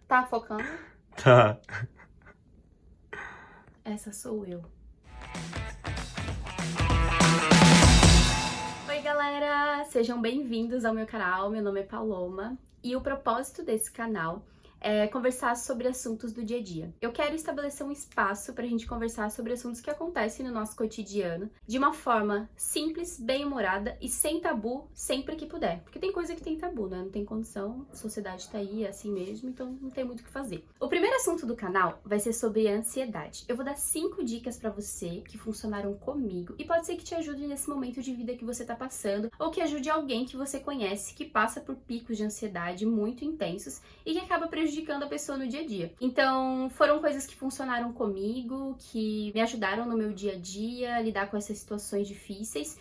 Tá focando? Tá. Essa sou eu. Oi, galera! Sejam bem-vindos ao meu canal. Meu nome é Paloma e o propósito desse canal é conversar sobre assuntos do dia a dia. Eu quero estabelecer um espaço para a gente conversar sobre assuntos que acontecem no nosso cotidiano de uma forma simples, bem-humorada e sem tabu sempre que puder. Porque tem coisa que tem tabu, né? Não tem condição, a sociedade tá aí, é assim mesmo, então não tem muito o que fazer. O primeiro assunto do canal vai ser sobre ansiedade. Eu vou dar 5 dicas para você que funcionaram comigo e pode ser que te ajude nesse momento de vida que você tá passando ou que ajude alguém que você conhece que passa por picos de ansiedade muito intensos e que acaba prejudicando a pessoa no dia a dia. Então, foram coisas que funcionaram comigo, que me ajudaram no meu dia a dia a lidar com essas situações difíceis.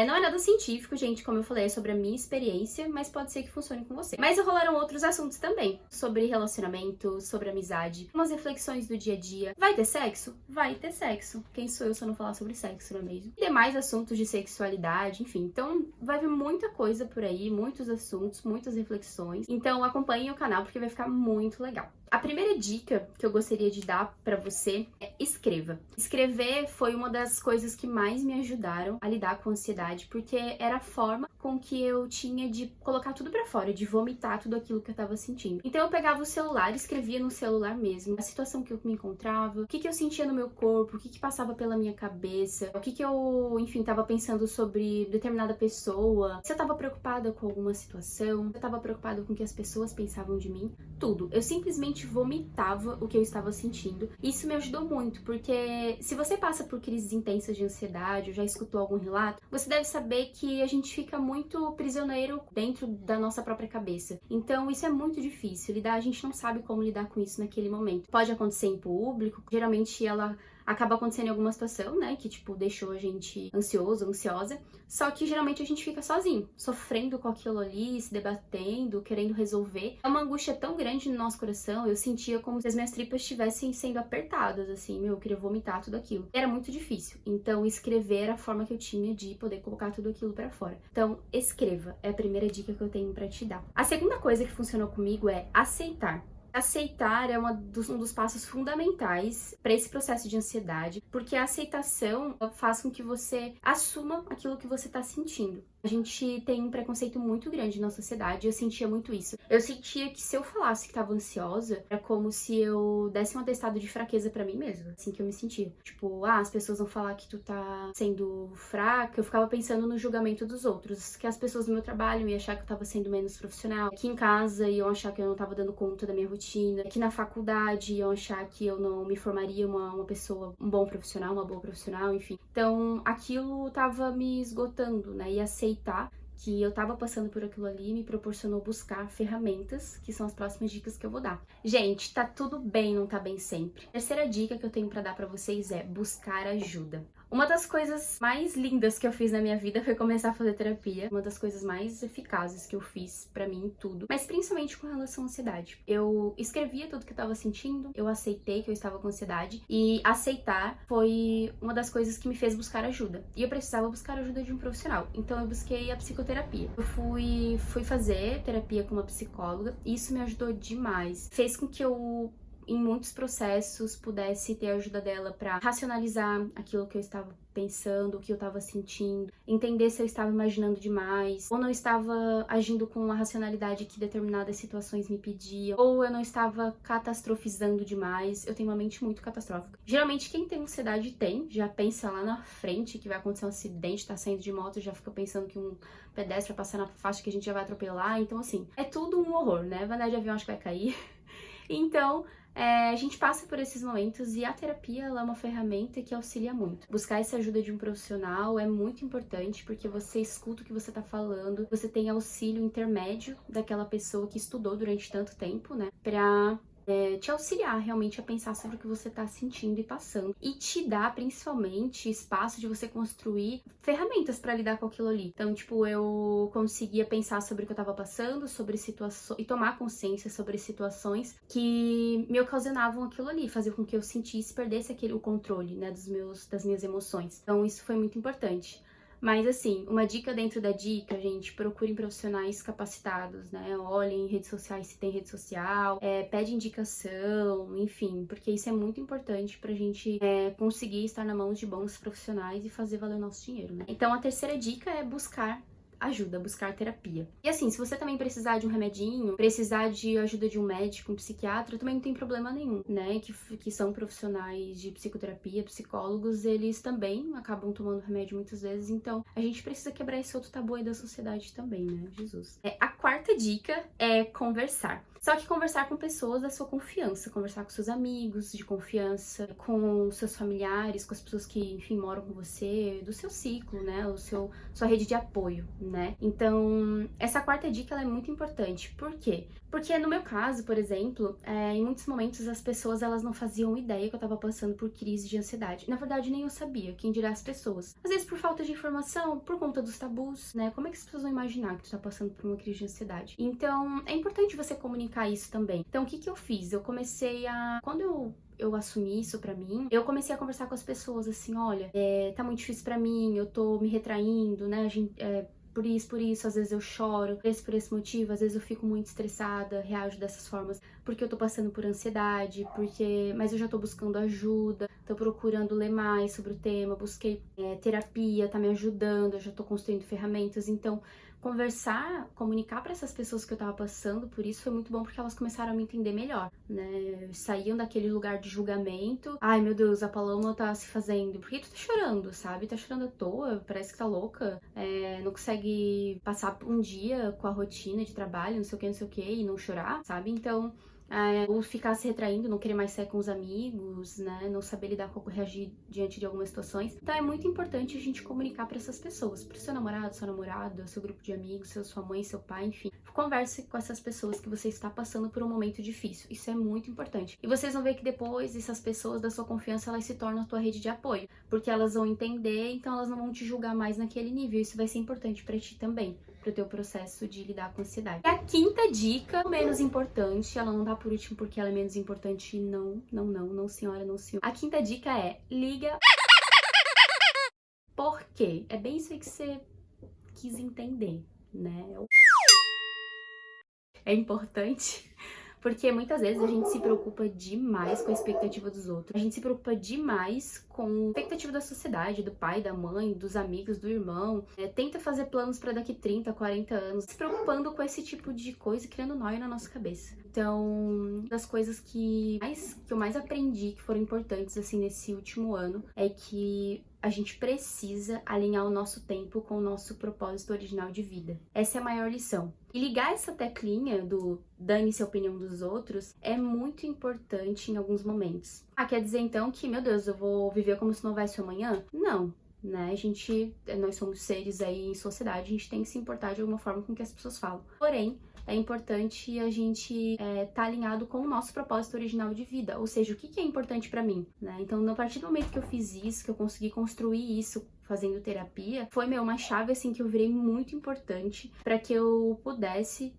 Não é nada científico, gente, como eu falei, é sobre a minha experiência, mas pode ser que funcione com você. Mas rolaram outros assuntos também, sobre relacionamento, sobre amizade, umas reflexões do dia a dia. Vai ter sexo? Vai ter sexo. Quem sou eu se eu não falar sobre sexo, não é mesmo? E demais assuntos de sexualidade, enfim. Então, vai vir muita coisa por aí, muitos assuntos, muitas reflexões. Então, acompanhem o canal porque vai ficar muito legal. A primeira dica que eu gostaria de dar pra você é escreva. Escrever foi uma das coisas que mais me ajudaram a lidar com a ansiedade, porque era a forma com que eu tinha de colocar tudo pra fora, de vomitar tudo aquilo que eu tava sentindo. Então eu pegava o celular, escrevia no celular mesmo, a situação que eu me encontrava, o que eu sentia no meu corpo, o que passava pela minha cabeça, o que eu, enfim, tava pensando sobre determinada pessoa, se eu tava preocupada com alguma situação, se eu tava preocupada com o que as pessoas pensavam de mim, tudo. Eu simplesmente vomitava o que eu estava sentindo. Isso me ajudou muito, porque se você passa por crises intensas de ansiedade ou já escutou algum relato, você deve saber que a gente fica muito prisioneiro dentro da nossa própria cabeça. Então isso é muito difícil lidar, a gente não sabe como lidar com isso naquele momento. Pode acontecer em público, geralmente ela acaba acontecendo em alguma situação, né, que tipo deixou a gente ansioso, ansiosa, só que geralmente a gente fica sozinho, sofrendo com aquilo ali, se debatendo, querendo resolver. É uma angústia tão grande no nosso coração, eu sentia como se as minhas tripas estivessem sendo apertadas, assim, eu queria vomitar tudo aquilo. Era muito difícil, então escrever era a forma que eu tinha de poder colocar tudo aquilo pra fora. Então, escreva, é a primeira dica que eu tenho pra te dar. A segunda coisa que funcionou comigo é aceitar. Aceitar é um dos passos fundamentais para esse processo de ansiedade, porque a aceitação faz com que você assuma aquilo que você está sentindo. A gente tem um preconceito muito grande na sociedade, eu sentia muito isso. Eu sentia que se eu falasse que estava ansiosa, era como se eu desse um atestado de fraqueza pra mim mesma, assim que eu me sentia. Tipo, as pessoas vão falar que tu tá sendo fraca. Eu ficava pensando no julgamento dos outros, que as pessoas do meu trabalho iam achar que eu tava sendo menos profissional, que em casa iam achar que eu não tava dando conta da minha rotina, que na faculdade iam achar que eu não me formaria uma pessoa, um bom profissional, uma boa profissional, enfim. Então, aquilo tava me esgotando, né? E aceitar que eu tava passando por aquilo ali me proporcionou buscar ferramentas, que são as próximas dicas que eu vou dar. Gente, tá tudo bem não tá bem sempre. A terceira dica que eu tenho pra dar pra vocês é buscar ajuda. Uma das coisas mais lindas que eu fiz na minha vida foi começar a fazer terapia. Uma das coisas mais eficazes que eu fiz pra mim em tudo, mas principalmente com relação à ansiedade. Eu escrevia tudo que eu tava sentindo, eu aceitei que eu estava com ansiedade e aceitar foi uma das coisas que me fez buscar ajuda. E eu precisava buscar ajuda de um profissional. Então eu busquei a psicoterapia. Eu fui fazer terapia com uma psicóloga e isso me ajudou demais. Fez com que eu em muitos processos pudesse ter a ajuda dela para racionalizar aquilo que eu estava pensando, o que eu estava sentindo, entender se eu estava imaginando demais, ou não estava agindo com a racionalidade que determinadas situações me pediam, ou eu não estava catastrofizando demais. Eu tenho uma mente muito catastrófica. Geralmente quem tem ansiedade tem, já pensa lá na frente que vai acontecer um acidente, tá saindo de moto, já fica pensando que um pedestre vai passar na faixa que a gente já vai atropelar. Então assim, é tudo um horror, né? Vai andar de avião, acho que vai cair. Então, a gente passa por esses momentos e a terapia ela é uma ferramenta que auxilia muito. Buscar essa ajuda de um profissional é muito importante porque você escuta o que você tá falando, você tem auxílio intermédio daquela pessoa que estudou durante tanto tempo, né, pra te auxiliar realmente a pensar sobre o que você tá sentindo e passando. E te dar, principalmente, espaço de você construir ferramentas pra lidar com aquilo ali. Então, tipo, eu conseguia pensar sobre o que eu tava passando, sobre situações, e tomar consciência sobre situações que me ocasionavam aquilo ali, fazer com que eu sentisse, perdesse o controle, né, das minhas emoções. Então, isso foi muito importante. Mas assim, uma dica dentro da dica, gente, procurem profissionais capacitados, né? Olhem em redes sociais se tem rede social, pede indicação, enfim, porque isso é muito importante pra gente conseguir estar na mão de bons profissionais e fazer valer o nosso dinheiro, né? Então a terceira dica é buscar ajuda, buscar terapia. E assim, se você também precisar de um remedinho, precisar de ajuda de um médico, um psiquiatra, também não tem problema nenhum, né? Que são profissionais de psicoterapia, psicólogos, eles também acabam tomando remédio muitas vezes, então a gente precisa quebrar esse outro tabu aí da sociedade também, né? Jesus. A quarta dica é conversar. Só que conversar com pessoas da sua confiança, conversar com seus amigos de confiança, com seus familiares, com as pessoas que, enfim, moram com você, do seu ciclo, né? Sua rede de apoio, né? Então, essa quarta dica ela é muito importante. Por quê? Porque no meu caso, por exemplo, em muitos momentos as pessoas elas não faziam ideia que eu tava passando por crise de ansiedade. Na verdade, nem eu sabia, quem dirá as pessoas. Às vezes por falta de informação, por conta dos tabus, né? Como é que as pessoas vão imaginar que tu tá passando por uma crise de ansiedade? Então, é importante você comunicar isso também. Então, o que eu fiz? Eu comecei a... Quando eu assumi isso pra mim, eu comecei a conversar com as pessoas assim, olha, tá muito difícil pra mim, eu tô me retraindo, né? Por isso, às vezes eu choro, por esse motivo, às vezes eu fico muito estressada, reajo dessas formas, porque eu tô passando por ansiedade, mas eu já tô buscando ajuda, tô procurando ler mais sobre o tema, busquei terapia, tá me ajudando, eu já tô construindo ferramentas, então conversar, comunicar para essas pessoas que eu tava passando por isso foi muito bom porque elas começaram a me entender melhor, né? Saíam daquele lugar de julgamento. Ai, meu Deus, a Paloma tá se fazendo. Por que tu tá chorando, sabe? Tá chorando à toa, parece que tá louca. Não consegue passar um dia com a rotina de trabalho, não sei o que, e não chorar, sabe? Então, ou ficar se retraindo, não querer mais sair com os amigos, né? Não saber lidar com reagir diante de algumas situações. Então é muito importante a gente comunicar para essas pessoas, pro seu namorado, sua namorada, seu grupo de amigos, sua mãe, seu pai, enfim. Converse com essas pessoas que você está passando por um momento difícil. Isso é muito importante. E vocês vão ver que depois essas pessoas da sua confiança, elas se tornam a tua rede de apoio, porque elas vão entender, então elas não vão te julgar mais naquele nível. Isso vai ser importante para ti também, pro teu processo de lidar com a ansiedade. E a quinta dica, menos importante, ela não tá por último porque ela é menos importante, não, senhora, não, senhor. A quinta dica é, liga... Por quê? É bem isso aí que você quis entender, né? É importante porque muitas vezes a gente se preocupa demais com a expectativa dos outros. A gente se preocupa demais com a expectativa da sociedade, do pai, da mãe, dos amigos, do irmão. Tenta fazer planos para daqui 30, 40 anos, se preocupando com esse tipo de coisa, criando nóia na nossa cabeça. Então, das coisas que eu mais aprendi, que foram importantes assim nesse último ano, é que a gente precisa alinhar o nosso tempo com o nosso propósito original de vida. Essa é a maior lição. E ligar essa teclinha do dane-se a opinião dos outros é muito importante em alguns momentos. Quer dizer então que, meu Deus, eu vou viver como se não houvesse amanhã? Não. Né? Nós somos seres aí em sociedade, a gente tem que se importar de alguma forma com o que as pessoas falam. Porém, é importante a gente tá alinhado com o nosso propósito original de vida, ou seja, o que é importante pra mim, né? Então, a partir do momento que eu fiz isso, que eu consegui construir isso fazendo terapia, foi uma chave assim que eu virei muito importante para que eu pudesse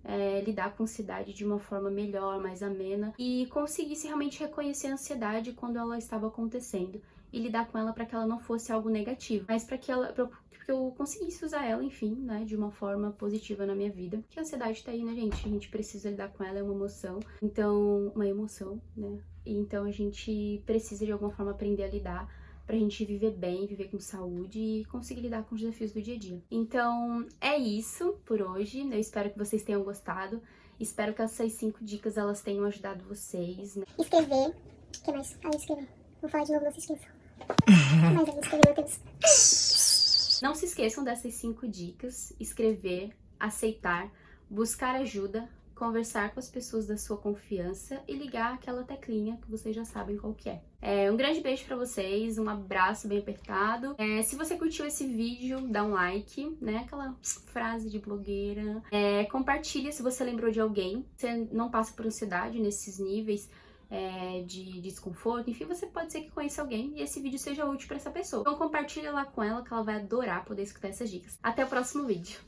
lidar com a ansiedade de uma forma melhor, mais amena e conseguisse realmente reconhecer a ansiedade quando ela estava acontecendo e lidar com ela para que ela não fosse algo negativo, mas para que eu conseguisse usar ela, enfim, né, de uma forma positiva na minha vida. Porque a ansiedade tá aí, né, gente? A gente precisa lidar com ela, é uma emoção. Então, uma emoção, né? Então a gente precisa de alguma forma aprender a lidar pra gente viver bem, viver com saúde e conseguir lidar com os desafios do dia a dia. Então, é isso por hoje. Eu espero que vocês tenham gostado. Espero que essas 5 dicas, elas tenham ajudado vocês, né? Escrever. O que mais? Além de escrever. Vou falar de novo, não se esqueçam. Mas além de escrever, eu tenho... Não se esqueçam dessas 5 dicas. Escrever, aceitar, buscar ajuda, conversar com as pessoas da sua confiança e ligar aquela teclinha que vocês já sabem qual que é. Um grande beijo pra vocês, um abraço bem apertado. Se você curtiu esse vídeo, dá um like, né? Aquela frase de blogueira. Compartilha se você lembrou de alguém. Você não passa por ansiedade nesses níveis de desconforto, enfim, você pode ser que conheça alguém e esse vídeo seja útil pra essa pessoa. Então compartilha lá com ela que ela vai adorar poder escutar essas dicas. Até o próximo vídeo.